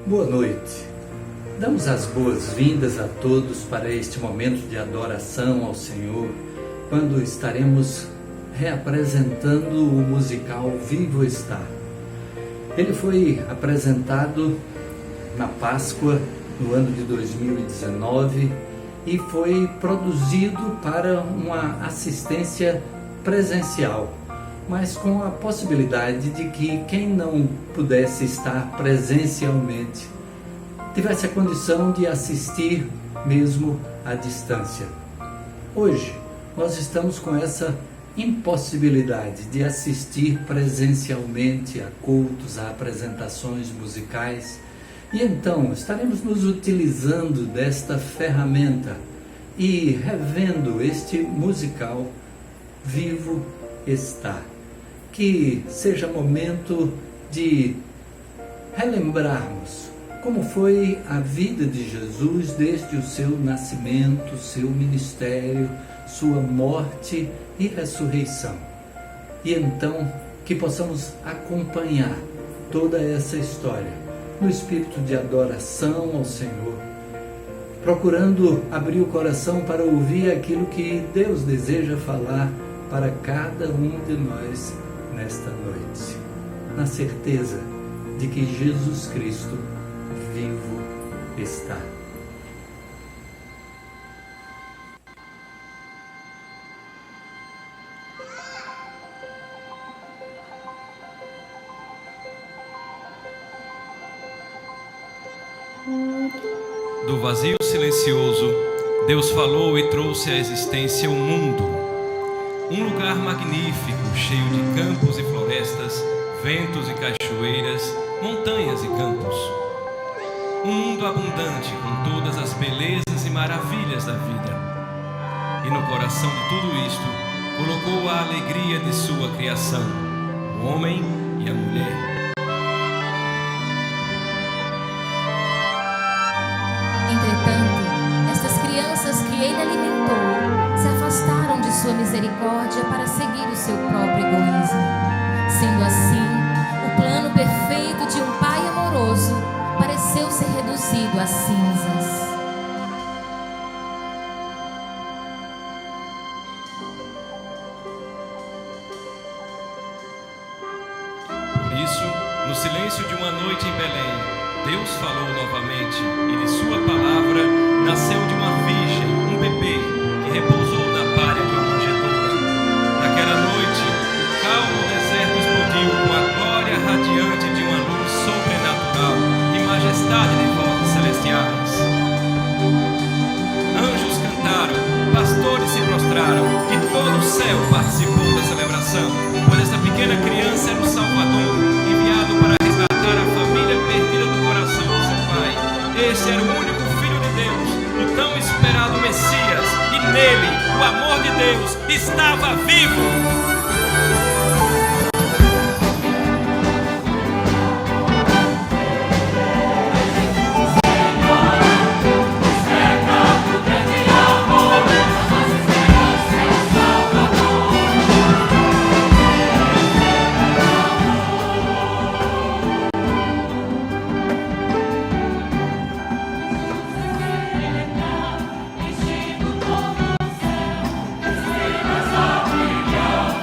Boa noite. Damos as boas-vindas a todos para este momento de adoração ao Senhor, quando estaremos reapresentando o musical Vivo Está. Ele foi apresentado na Páscoa, no ano de 2019, e foi produzido para uma assistência presencial, mas com a possibilidade de que quem não pudesse estar presencialmente tivesse a condição de assistir mesmo à distância. Hoje nós estamos com essa impossibilidade de assistir presencialmente a cultos, a apresentações musicais, e então estaremos nos utilizando desta ferramenta e revendo este musical Vivo Está. Que seja momento de relembrarmos como foi a vida de Jesus desde o seu nascimento, seu ministério, sua morte e ressurreição. E então que possamos acompanhar toda essa história no espírito de adoração ao Senhor, procurando abrir o coração para ouvir aquilo que Deus deseja falar para cada um de nós nesta noite, na certeza de que Jesus Cristo vivo está. Do vazio silencioso, Deus falou e trouxe à existência um mundo. Um lugar magnífico, cheio de campos e florestas, ventos e cachoeiras, montanhas e campos. Um mundo abundante com todas as belezas e maravilhas da vida. E no coração de tudo isto, colocou a alegria de sua criação, o homem e a mulher. Entretanto, estas crianças que ele alimentou se afastaram de sua misericórdia para seguir o seu próprio egoísmo. Sendo assim, o plano perfeito de um pai amoroso pareceu ser reduzido a cinzas. Por isso, no silêncio de uma noite em Belém, Deus falou novamente, e de sua palavra nasceu de uma virgem um bebê que repousou na palha de uma manjedoura. Naquela noite, o calmo deserto explodiu com a glória radiante de uma luz sobrenatural e majestade de vozes celestiais. Anjos cantaram, pastores se prostraram e todo o céu participou da celebração, pois esta pequena criança era o Salvador, enviado para resgatar a família perdida do coração de seu pai. Este era o único Filho de Deus, o tão esperado Messias, e nele o amor de Deus estava vivo. Estrelas a brilhar.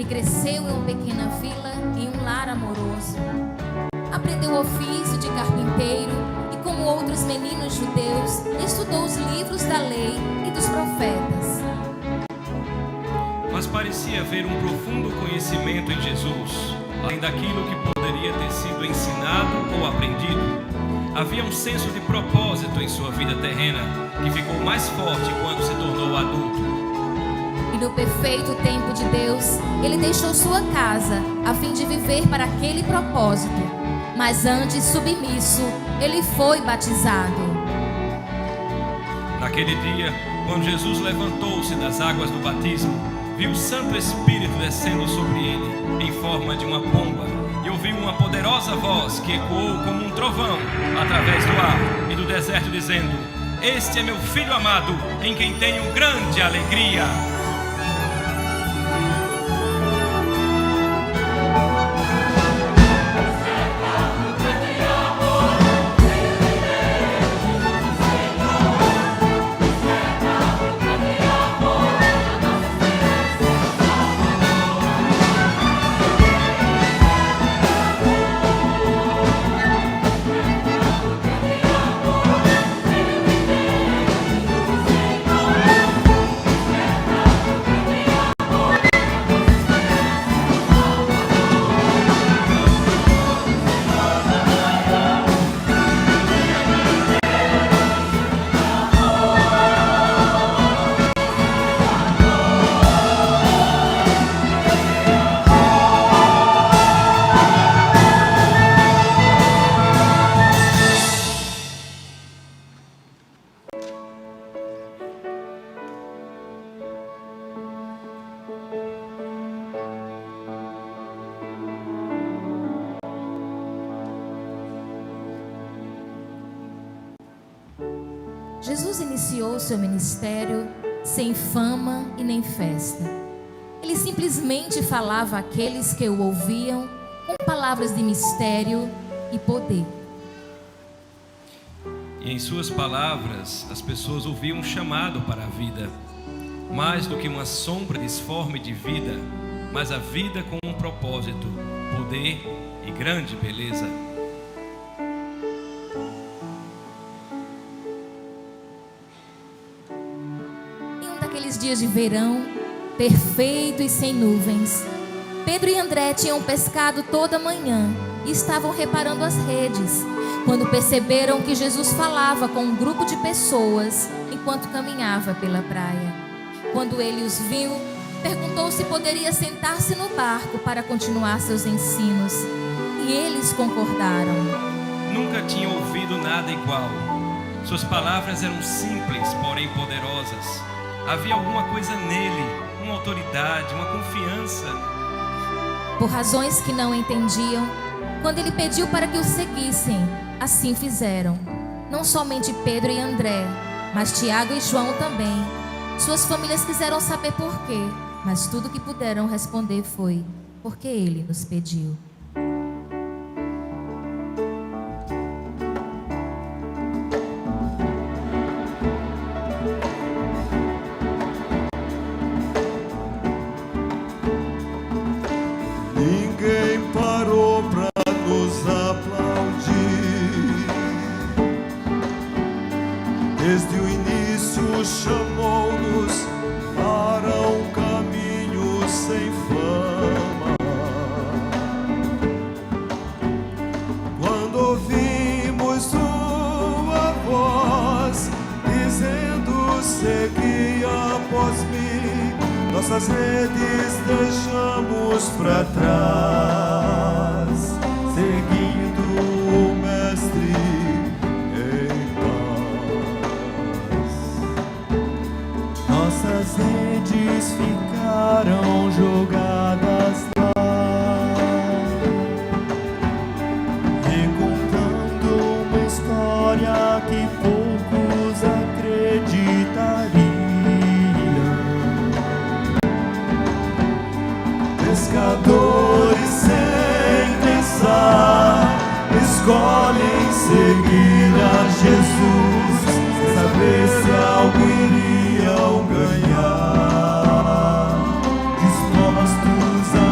Ele cresceu em uma pequena vila, em um lar amoroso. Aprendeu o ofício de carpinteiro e, como outros meninos judeus, estudou os livros da lei e dos profetas. Mas parecia haver um profundo conhecimento em Jesus, além daquilo que poderia ter sido ensinado ou aprendido. Havia um senso de propósito em sua vida terrena, que ficou mais forte quando se tornou adulto. E no perfeito tempo de Deus, ele deixou sua casa, a fim de viver para aquele propósito. Mas antes, submisso, ele foi batizado. Naquele dia, quando Jesus levantou-se das águas do batismo, viu o Santo Espírito descendo sobre ele, em forma de uma pomba, e ouviu uma poderosa voz que ecoou como um trovão através do ar e do deserto, dizendo: Este é meu Filho amado, em quem tenho grande alegria. Jesus iniciou seu ministério sem fama e nem festa. Ele simplesmente falava àqueles que o ouviam com palavras de mistério e poder. E em suas palavras, as pessoas ouviam um chamado para a vida. Mais do que uma sombra disforme de vida, mas a vida com um propósito, poder e grande beleza. Naqueles dias de verão, perfeito e sem nuvens, Pedro e André tinham pescado toda a manhã e estavam reparando as redes, quando perceberam que Jesus falava com um grupo de pessoas enquanto caminhava pela praia. Quando ele os viu, perguntou se poderia sentar-se no barco para continuar seus ensinos, e eles concordaram. Nunca tinham ouvido nada igual. Suas palavras eram simples, porém poderosas. Havia alguma coisa nele, uma autoridade, uma confiança. Por razões que não entendiam, quando ele pediu para que o seguissem, assim fizeram. Não somente Pedro e André, mas Tiago e João também. Suas famílias quiseram saber por quê, mas tudo que puderam responder foi: porque ele nos pediu. Ninguém parou pra nos aplaudir. Desde o início chamou-nos para um caminho sem fama. Quando ouvimos sua voz dizendo: segui após mim, nossas redes deixamos para trás, seguindo o Mestre em paz. Nossas redes ficaram jogadas lá, recontando uma história que poucos acreditariam. Pescadores sem pensar escolhem seguir a Jesus, sem saber se algo iriam ganhar, dispostos a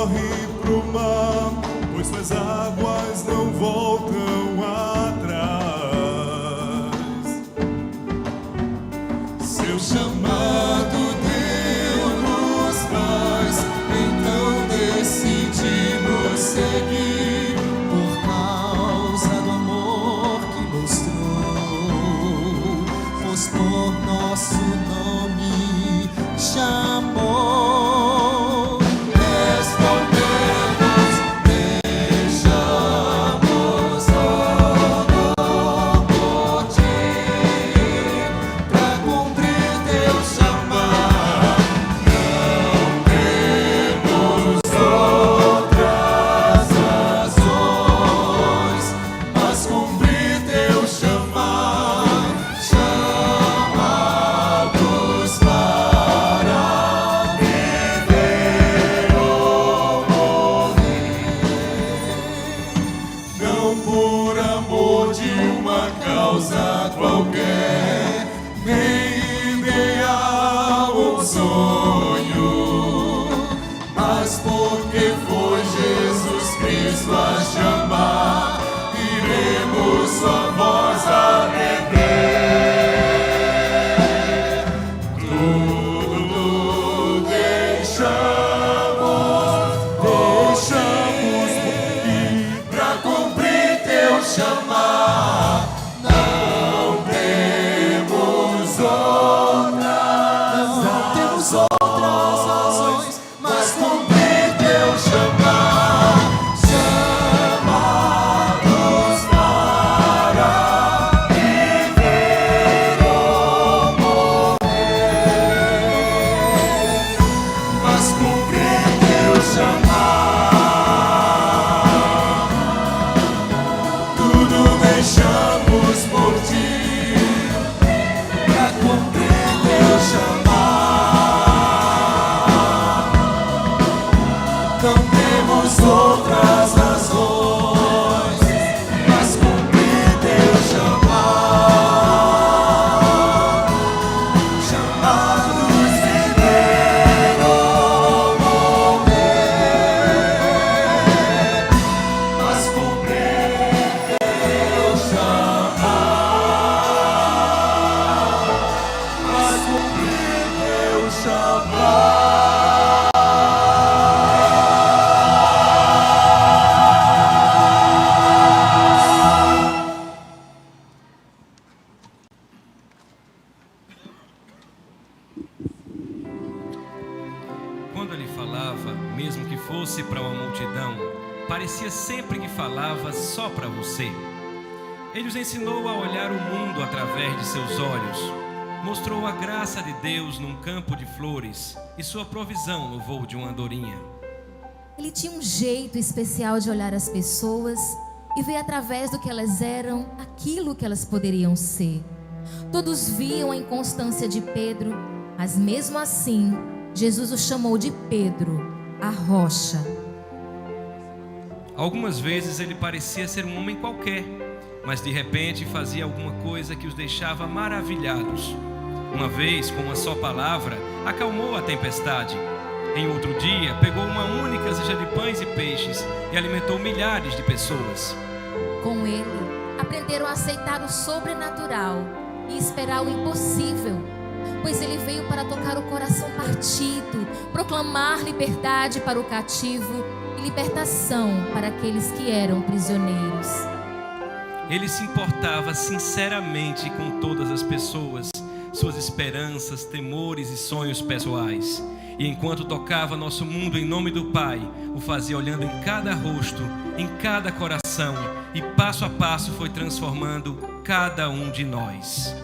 corre pro mar, pois suas águas não voltam atrás. Seu chamado deu-nos paz, então decidimos seguir, por causa do amor que mostrou, pois por nosso nome chamou. Quando ele falava, mesmo que fosse para uma multidão, parecia sempre que falava só para você. Ele os ensinou a olhar o mundo através de seus olhos. Mostrou a graça de Deus num campo de flores e sua provisão no voo de uma andorinha. Ele tinha um jeito especial de olhar as pessoas e ver através do que elas eram aquilo que elas poderiam ser. Todos viam a inconstância de Pedro, mas mesmo assim, Jesus o chamou de Pedro, a rocha. Algumas vezes ele parecia ser um homem qualquer, mas de repente fazia alguma coisa que os deixava maravilhados. Uma vez, com uma só palavra, acalmou a tempestade. Em outro dia, pegou uma única cesta de pães e peixes e alimentou milhares de pessoas. Com ele, aprenderam a aceitar o sobrenatural e esperar o impossível, pois ele veio para tocar o coração partido, proclamar liberdade para o cativo e libertação para aqueles que eram prisioneiros. Ele se importava sinceramente com todas as pessoas, suas esperanças, temores e sonhos pessoais. E enquanto tocava nosso mundo em nome do Pai, o fazia olhando em cada rosto, em cada coração, e passo a passo foi transformando cada um de nós.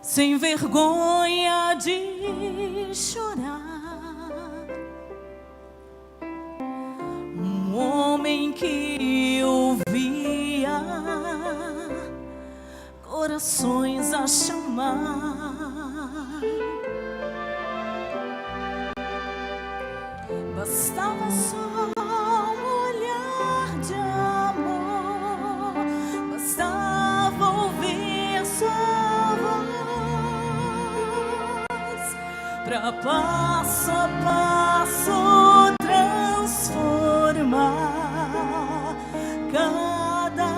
Sem vergonha de chorar, um homem que ouvia corações a chamar. Bastava só um olhar de amor, bastava ouvir sua voz, pra passo a passo transformar cada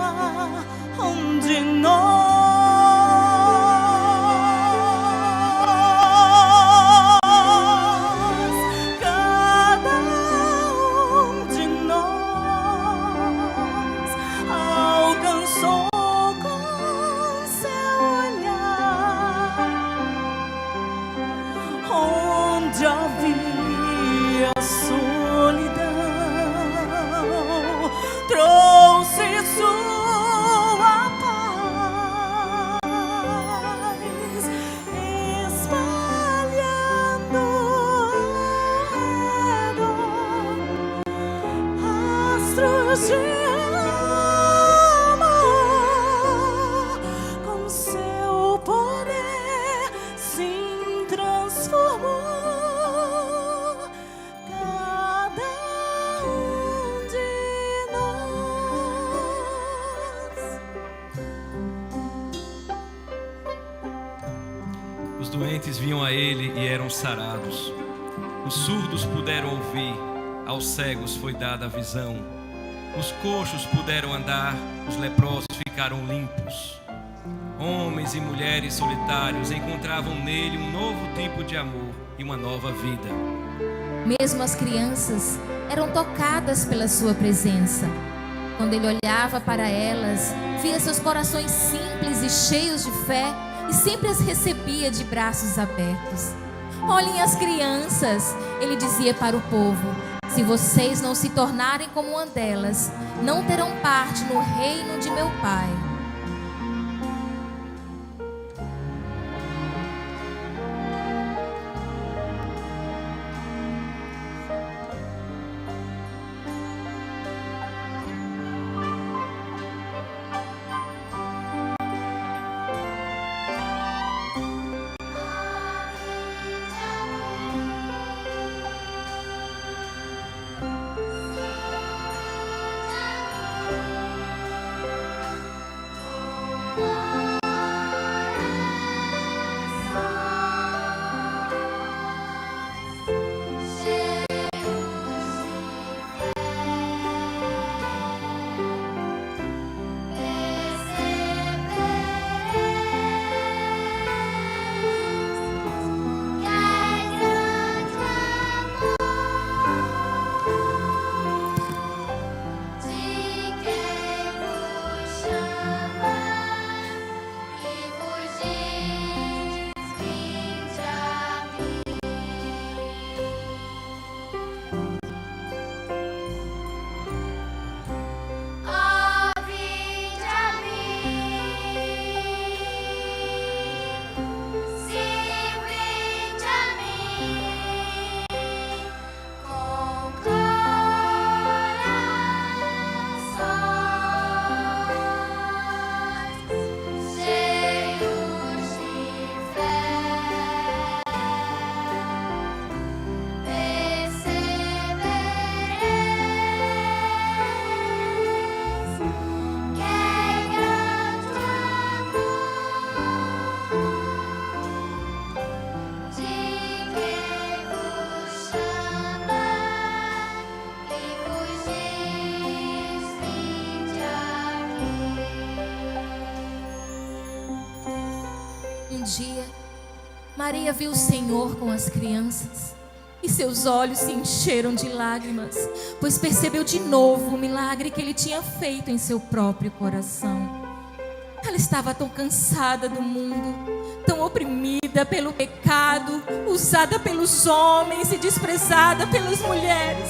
um de nós. Os doentes vinham a ele e eram sarados. Os surdos puderam ouvir, aos cegos foi dada a visão. Os coxos puderam andar, os leprosos ficaram limpos. Homens e mulheres solitários encontravam nele um novo tipo de amor e uma nova vida. Mesmo as crianças eram tocadas pela sua presença. Quando ele olhava para elas, via seus corações simples e cheios de fé e sempre as recebia de braços abertos. Olhem as crianças, ele dizia para o povo: se vocês não se tornarem como uma delas, não terão parte no reino de meu Pai. Um dia, Maria viu o Senhor com as crianças e seus olhos se encheram de lágrimas, pois percebeu de novo o milagre que ele tinha feito em seu próprio coração. Ela estava tão cansada do mundo, tão oprimida pelo pecado, usada pelos homens e desprezada pelas mulheres.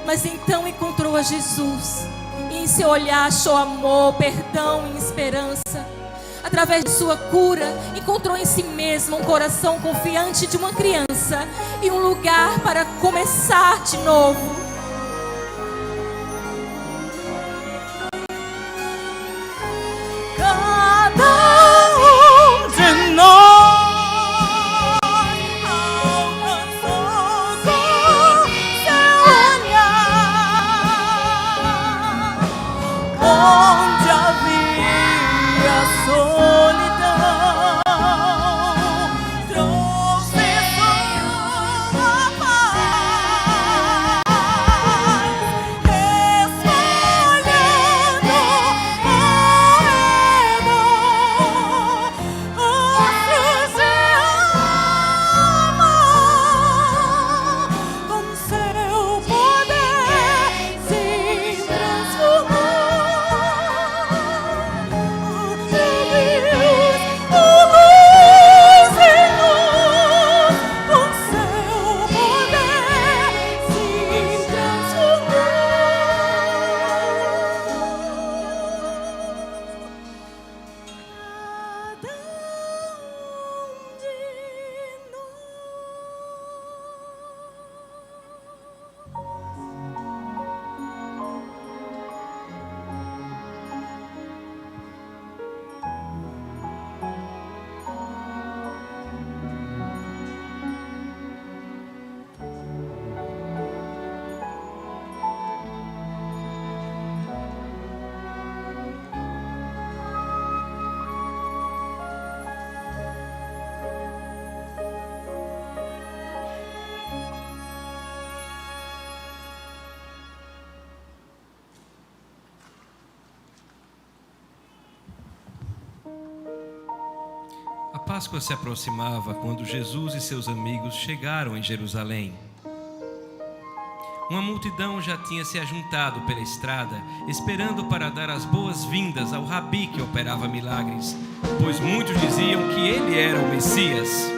Mas então encontrou a Jesus e em seu olhar achou amor, perdão e esperança. Através de sua cura, encontrou em si mesma um coração confiante de uma criança e um lugar para começar de novo. Cada A Páscoa se aproximava quando Jesus e seus amigos chegaram em Jerusalém. Uma multidão já tinha se ajuntado pela estrada, esperando para dar as boas-vindas ao rabi que operava milagres, pois muitos diziam que ele era o Messias.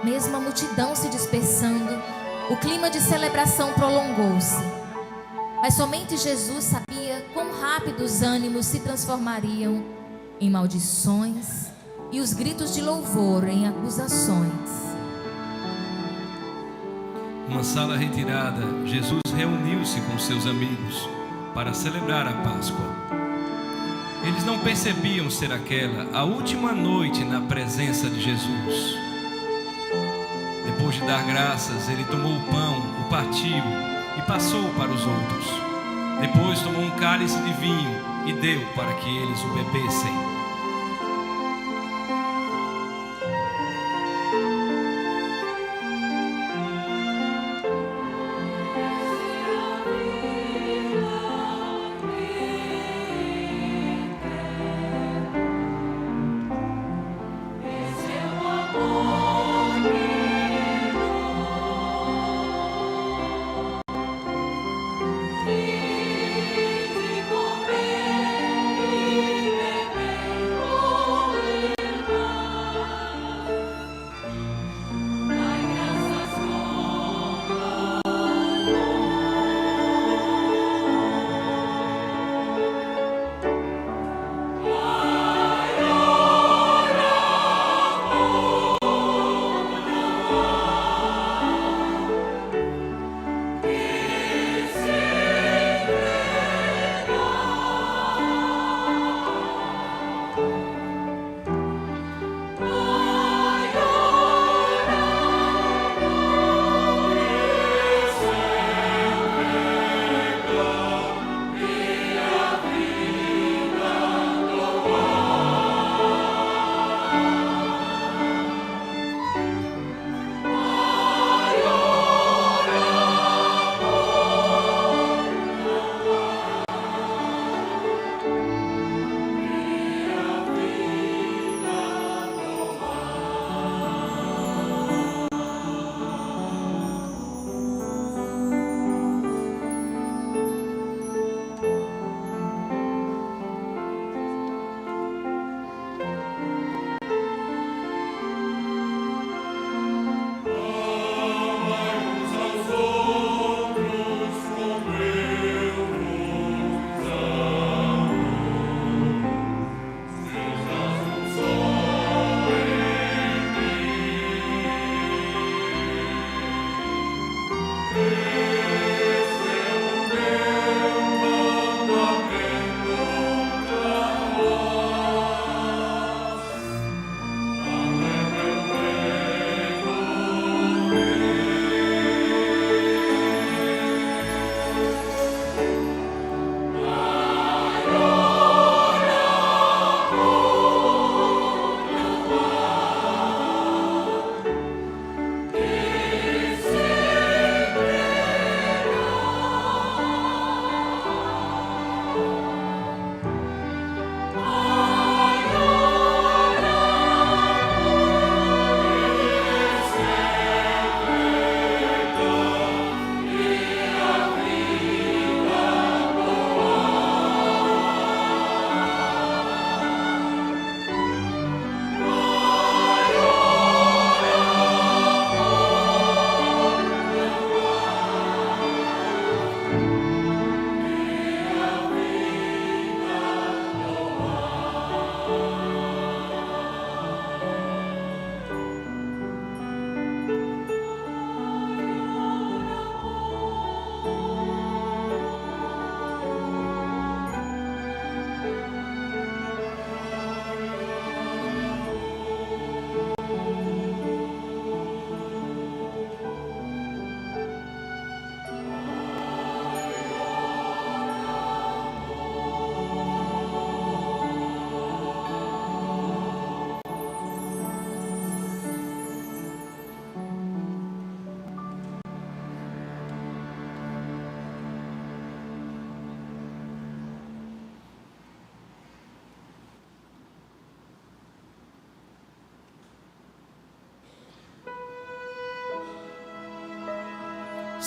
Mesmo a multidão se dispersando, o clima de celebração prolongou-se. Mas somente Jesus sabia quão rápido os ânimos se transformariam em maldições e os gritos de louvor em acusações. Numa sala retirada, Jesus reuniu-se com seus amigos para celebrar a Páscoa. Eles não percebiam ser aquela a última noite na presença de Jesus. Depois de dar graças, ele tomou o pão, o partiu e passou para os outros. Depois tomou um cálice de vinho e deu para que eles o bebessem.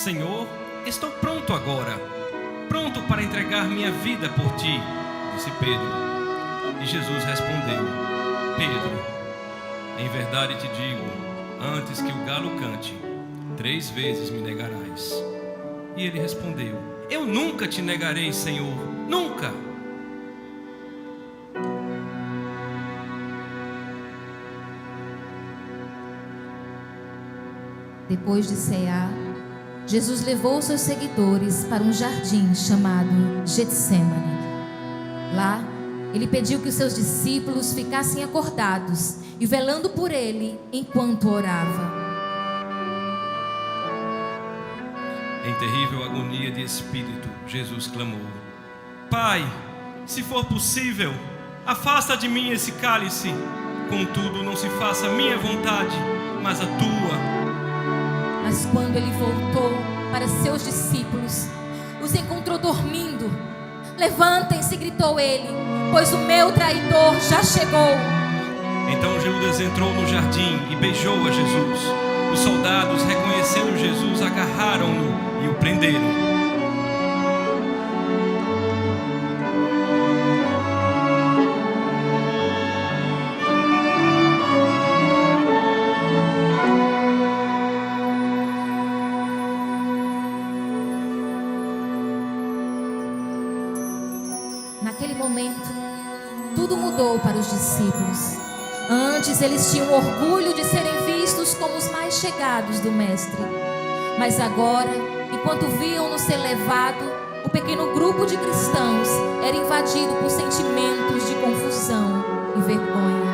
Senhor, estou pronto agora, pronto para entregar minha vida por ti, disse Pedro. E Jesus respondeu: Pedro, em verdade te digo, antes que o galo cante, 3 vezes me negarás. E ele respondeu: eu nunca te negarei, Senhor, nunca. Depois de cear, Jesus levou seus seguidores para um jardim chamado Getsêmani. Lá, ele pediu que os seus discípulos ficassem acordados e velando por ele enquanto orava. Em terrível agonia de espírito, Jesus clamou: Pai, se for possível, afasta de mim esse cálice. Contudo, não se faça a minha vontade, mas a tua. Mas quando ele voltou para seus discípulos, os encontrou dormindo. Levantem-se, gritou ele, pois o meu traidor já chegou. Então Judas entrou no jardim e beijou a Jesus. Os soldados, reconhecendo Jesus, agarraram-no e o prenderam. Naquele momento, tudo mudou para os discípulos. Antes eles tinham orgulho de serem vistos como os mais chegados do Mestre. Mas agora, enquanto viam-no ser levado, o pequeno grupo de cristãos era invadido por sentimentos de confusão e vergonha.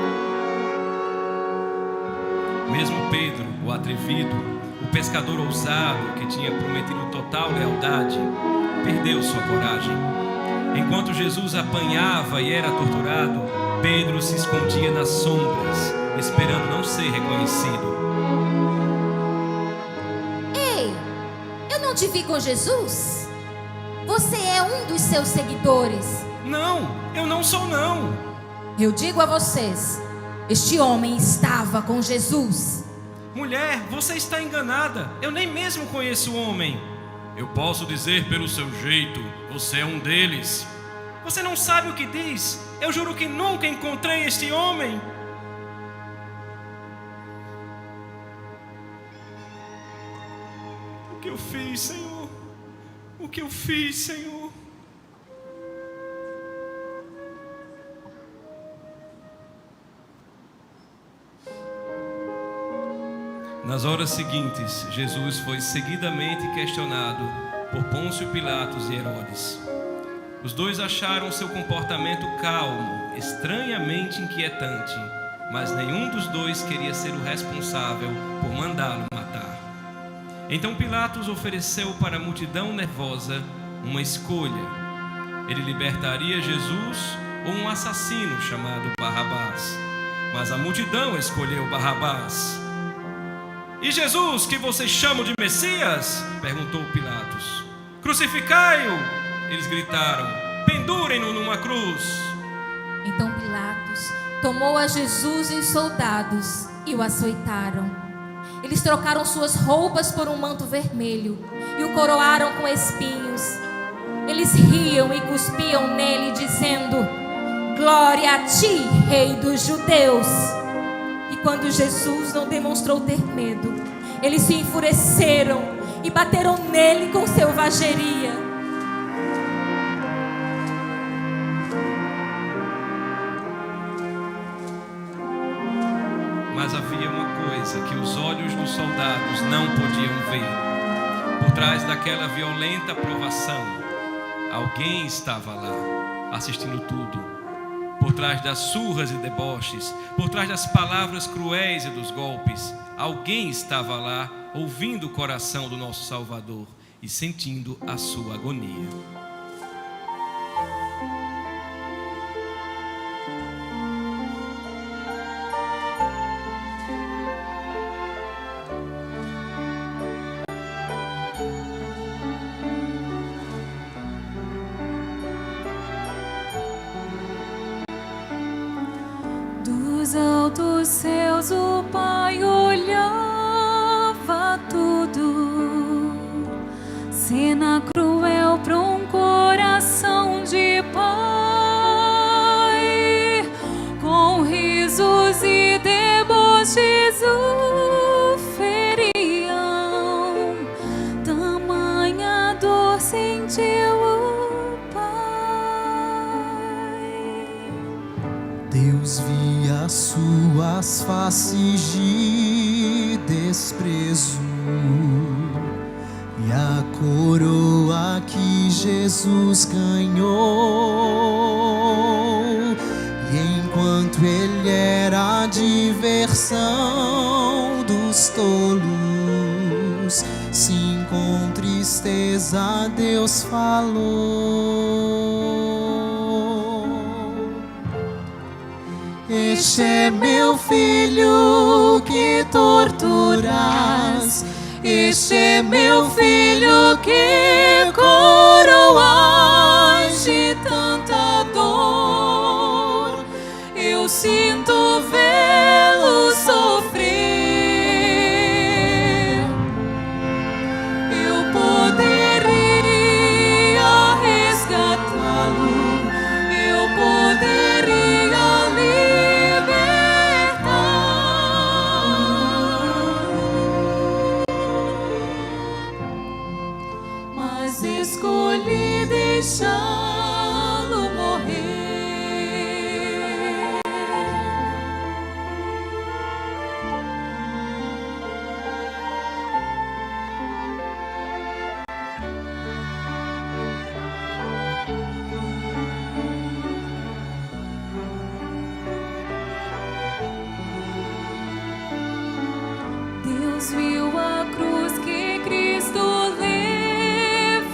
Mesmo Pedro, o atrevido, o pescador ousado que tinha prometido total lealdade, perdeu sua coragem. Enquanto Jesus apanhava e era torturado, Pedro se escondia nas sombras, esperando não ser reconhecido. Ei, eu não te vi com Jesus? Você é um dos seus seguidores. Não, eu não sou não. Eu digo a vocês, este homem estava com Jesus. Mulher, você está enganada. Eu nem mesmo conheço o homem. Eu posso dizer pelo seu jeito, você é um deles. Você não sabe o que diz. Eu juro que nunca encontrei este homem. O que eu fiz, Senhor? O que eu fiz, Senhor? Nas horas seguintes, Jesus foi seguidamente questionado por Pôncio Pilatos e Herodes. Os dois acharam seu comportamento calmo, estranhamente inquietante, mas nenhum dos dois queria ser o responsável por mandá-lo matar. Então Pilatos ofereceu para a multidão nervosa uma escolha. Ele libertaria Jesus ou um assassino chamado Barrabás. Mas a multidão escolheu Barrabás. E Jesus, que vocês chamam de Messias? Perguntou Pilatos. Crucificai-o! Eles gritaram. Pendurem-no numa cruz. Então Pilatos tomou a Jesus e os soldados e o açoitaram. Eles trocaram suas roupas por um manto vermelho e o coroaram com espinhos. Eles riam e cuspiam nele, dizendo: Glória a ti, Rei dos Judeus! E quando Jesus não demonstrou ter medo, eles se enfureceram e bateram nele com selvageria. Mas havia uma coisa que os olhos dos soldados não podiam ver. Por trás daquela violenta provação, alguém estava lá, assistindo tudo. Por trás das surras e deboches, por trás das palavras cruéis e dos golpes, alguém estava lá, ouvindo o coração do nosso Salvador e sentindo a sua agonia. Dos altos céus o Pai olhava tudo suas faces de desprezo e a coroa que Jesus ganhou. E enquanto ele era a diversão dos tolos, sim, com tristeza Deus falou: este é meu filho que torturas, este é meu filho que coroas de tanta dor. Eu sinto vê-lo sofrer. Eu poderia resgatá-lo, eu poderia libertar, mas escolhi deixá-lo morrer. Deus viu a cruz que Cristo levaria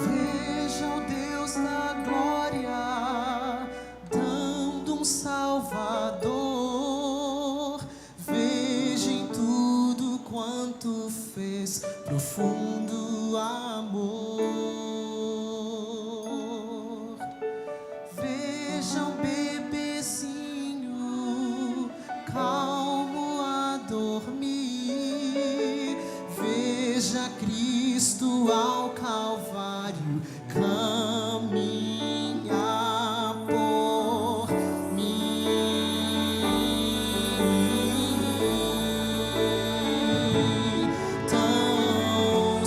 Veja o Deus da glória, dando um Salvador. Veja em tudo quanto fez, profundo amor. Veja um bebezinho calmo a dormir. Veja Cristo ao Calvário caminhar por mim. Tão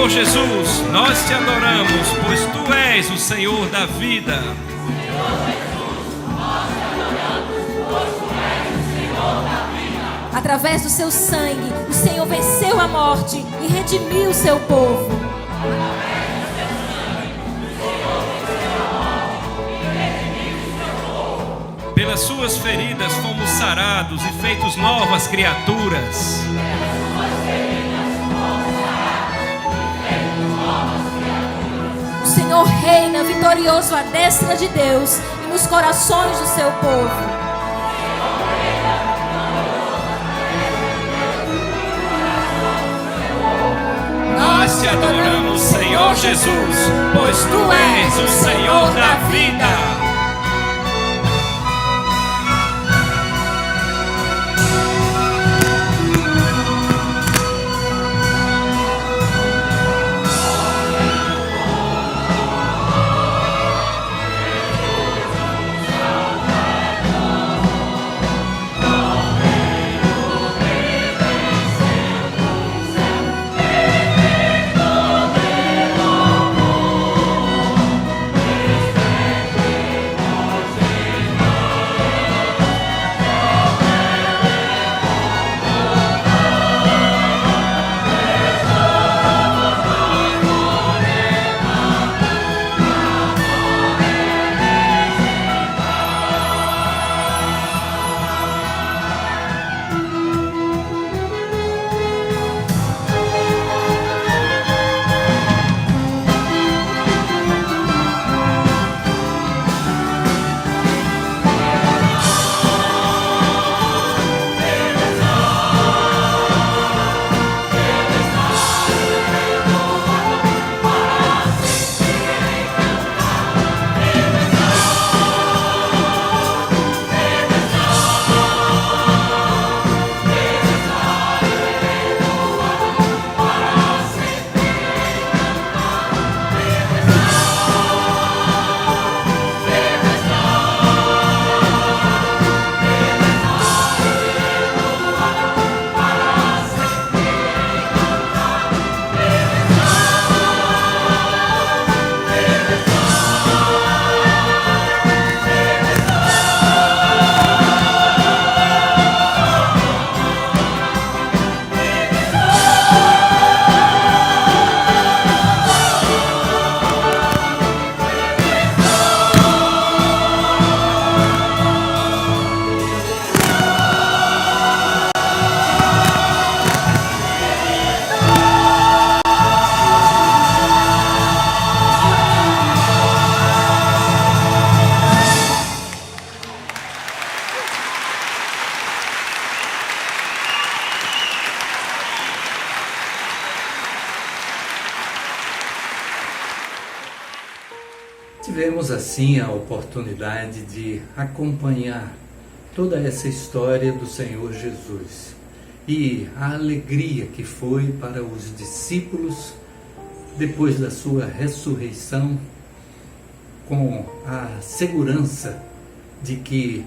Senhor Jesus, nós te adoramos, pois tu és o Senhor da vida. Através do seu sangue, o Senhor venceu a morte e redimiu o seu povo. Pelas suas feridas fomos sarados e feitos novas criaturas. O Senhor reina vitorioso à destra de Deus e nos corações do seu povo. Nós te adoramos, Senhor Jesus, pois tu és o Senhor da vida. Tivemos assim a oportunidade de acompanhar toda essa história do Senhor Jesus e a alegria que foi para os discípulos depois da sua ressurreição, com a segurança de que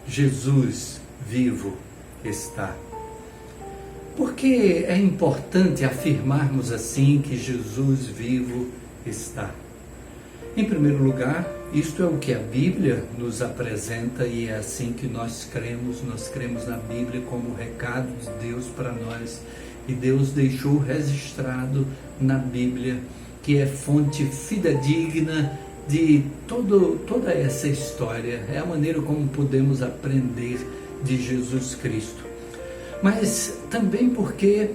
Jesus vivo está. Por que é importante afirmarmos assim que Jesus vivo está? Em primeiro lugar, isto é o que a Bíblia nos apresenta e é assim que nós cremos na Bíblia como recado de Deus para nós, e Deus deixou registrado na Bíblia, que é fonte fidedigna de toda essa história, é a maneira como podemos aprender de Jesus Cristo. Mas também porque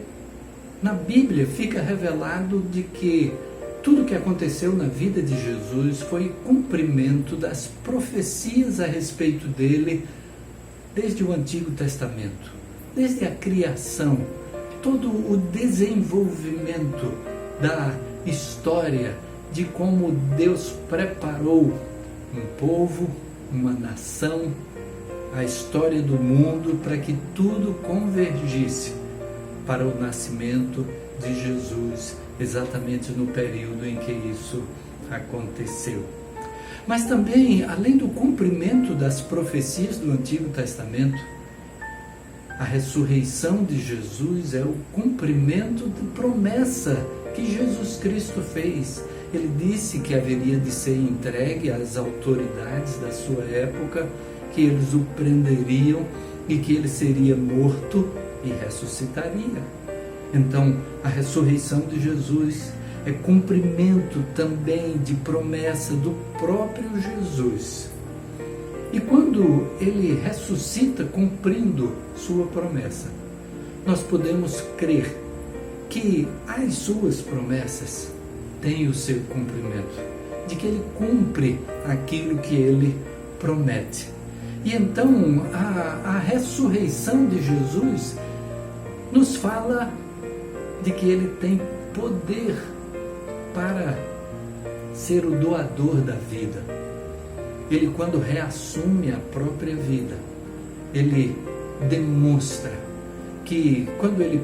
na Bíblia fica revelado de que tudo o que aconteceu na vida de Jesus foi cumprimento das profecias a respeito dele desde o Antigo Testamento, desde a criação, todo o desenvolvimento da história de como Deus preparou um povo, uma nação, a história do mundo para que tudo convergisse para o nascimento de Jesus, exatamente no período em que isso aconteceu. Mas também, além do cumprimento das profecias do Antigo Testamento, a ressurreição de Jesus é o cumprimento de promessa que Jesus Cristo fez. Ele disse que haveria de ser entregue às autoridades da sua época, que eles o prenderiam e que ele seria morto e ressuscitaria. Então, a ressurreição de Jesus é cumprimento também de promessa do próprio Jesus. E quando ele ressuscita cumprindo sua promessa, nós podemos crer que as suas promessas têm o seu cumprimento, de que ele cumpre aquilo que ele promete. E então a ressurreição de Jesus nos fala de que ele tem poder para ser o doador da vida. Ele, quando reassume a própria vida, ele demonstra que quando ele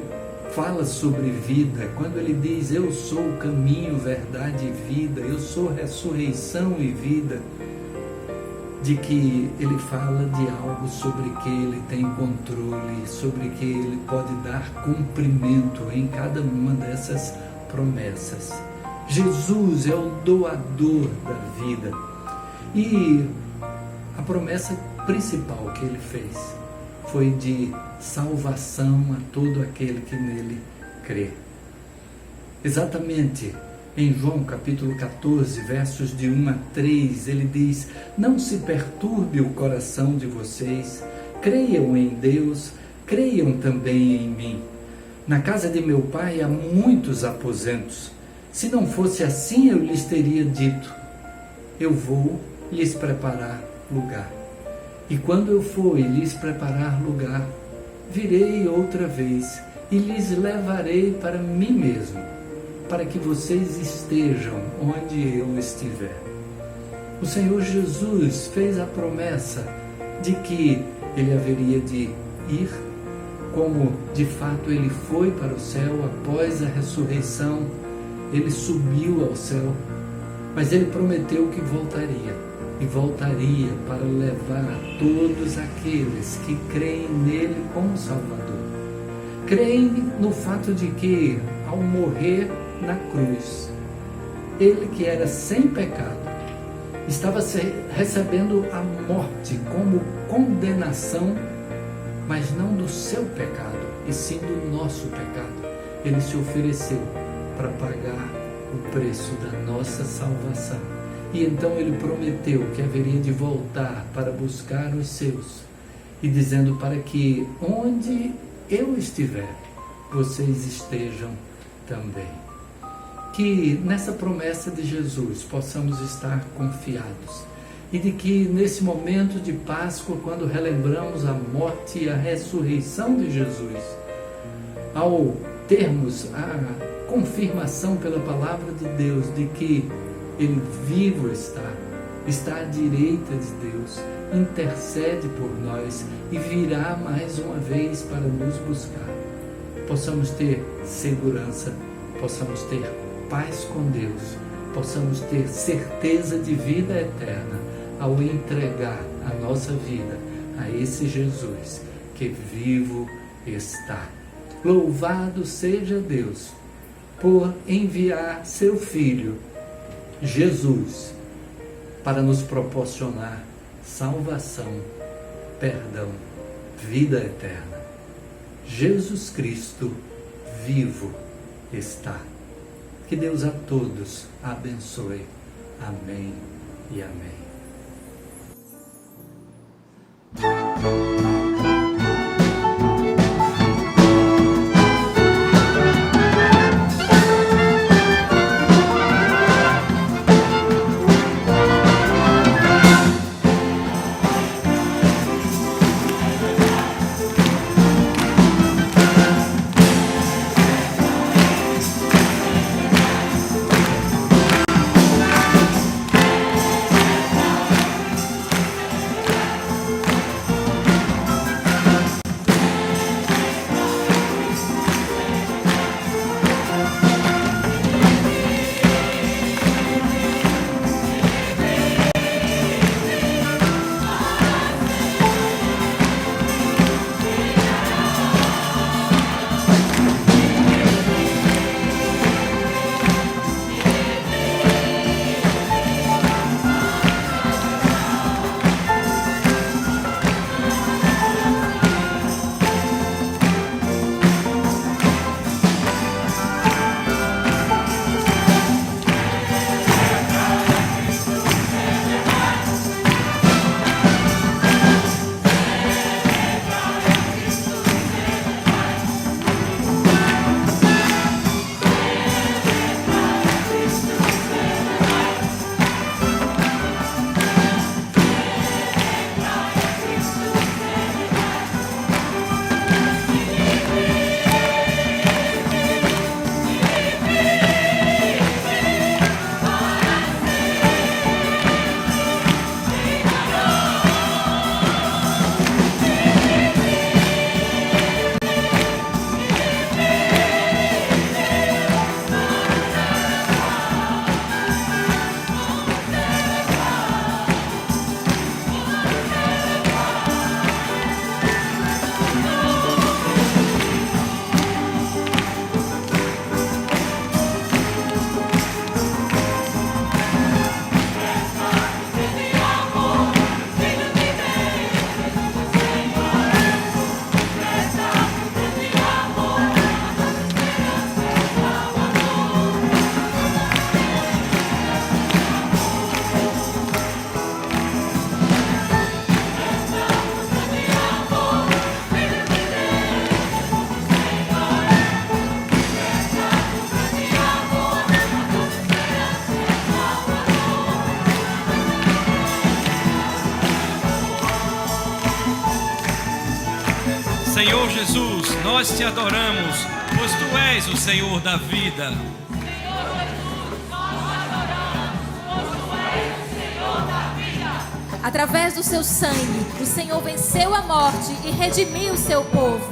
fala sobre vida, quando ele diz eu sou o caminho, verdade e vida, eu sou ressurreição e vida, de que ele fala de algo sobre que ele tem controle, sobre que ele pode dar cumprimento em cada uma dessas promessas. Jesus é o doador da vida. E a promessa principal que ele fez foi de salvação a todo aquele que nele crê. Exatamente em João capítulo 14, versos de 1 a 3, ele diz: não se perturbe o coração de vocês, creiam em Deus, creiam também em mim. Na casa de meu pai há muitos aposentos. Se não fosse assim, eu lhes teria dito: eu vou lhes preparar lugar. E quando eu for e lhes preparar lugar, virei outra vez e lhes levarei para mim mesmo, para que vocês estejam onde eu estiver. O Senhor Jesus fez a promessa de que ele haveria de ir, como de fato ele foi para o céu após a ressurreição. Ele subiu ao céu, mas ele prometeu que voltaria. E voltaria para levar todos aqueles que creem nele como Salvador. Creem no fato de que, ao morrer na cruz, ele que era sem pecado, estava recebendo a morte como condenação, mas não do seu pecado, e sim do nosso pecado. Ele se ofereceu para pagar o preço da nossa salvação. E então ele prometeu que haveria de voltar para buscar os seus, e dizendo para que onde eu estiver, vocês estejam também. Que nessa promessa de Jesus possamos estar confiados, e de que nesse momento de Páscoa, quando relembramos a morte e a ressurreição de Jesus, ao termos a confirmação pela palavra de Deus de que ele vivo está à direita de Deus, intercede por nós e virá mais uma vez para nos buscar. Possamos ter segurança, possamos ter paz com Deus, possamos ter certeza de vida eterna ao entregar a nossa vida a esse Jesus que vivo está. Louvado seja Deus por enviar seu Filho Jesus para nos proporcionar salvação, perdão, vida eterna. Jesus Cristo vivo está. Que Deus a todos abençoe. Amém e amém. Jesus, nós te adoramos, pois tu és o Senhor da vida. Através do seu sangue, o Senhor venceu a morte e redimiu o seu povo.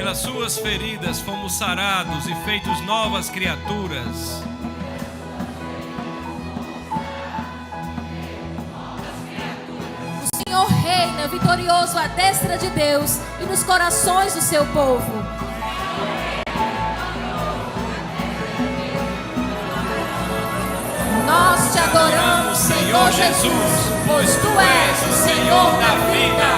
Pelas suas feridas fomos sarados e feitos novas criaturas. O Senhor reina vitorioso à destra de Deus e nos corações do seu povo. Nós te adoramos, Senhor Jesus, pois tu és o Senhor da vida.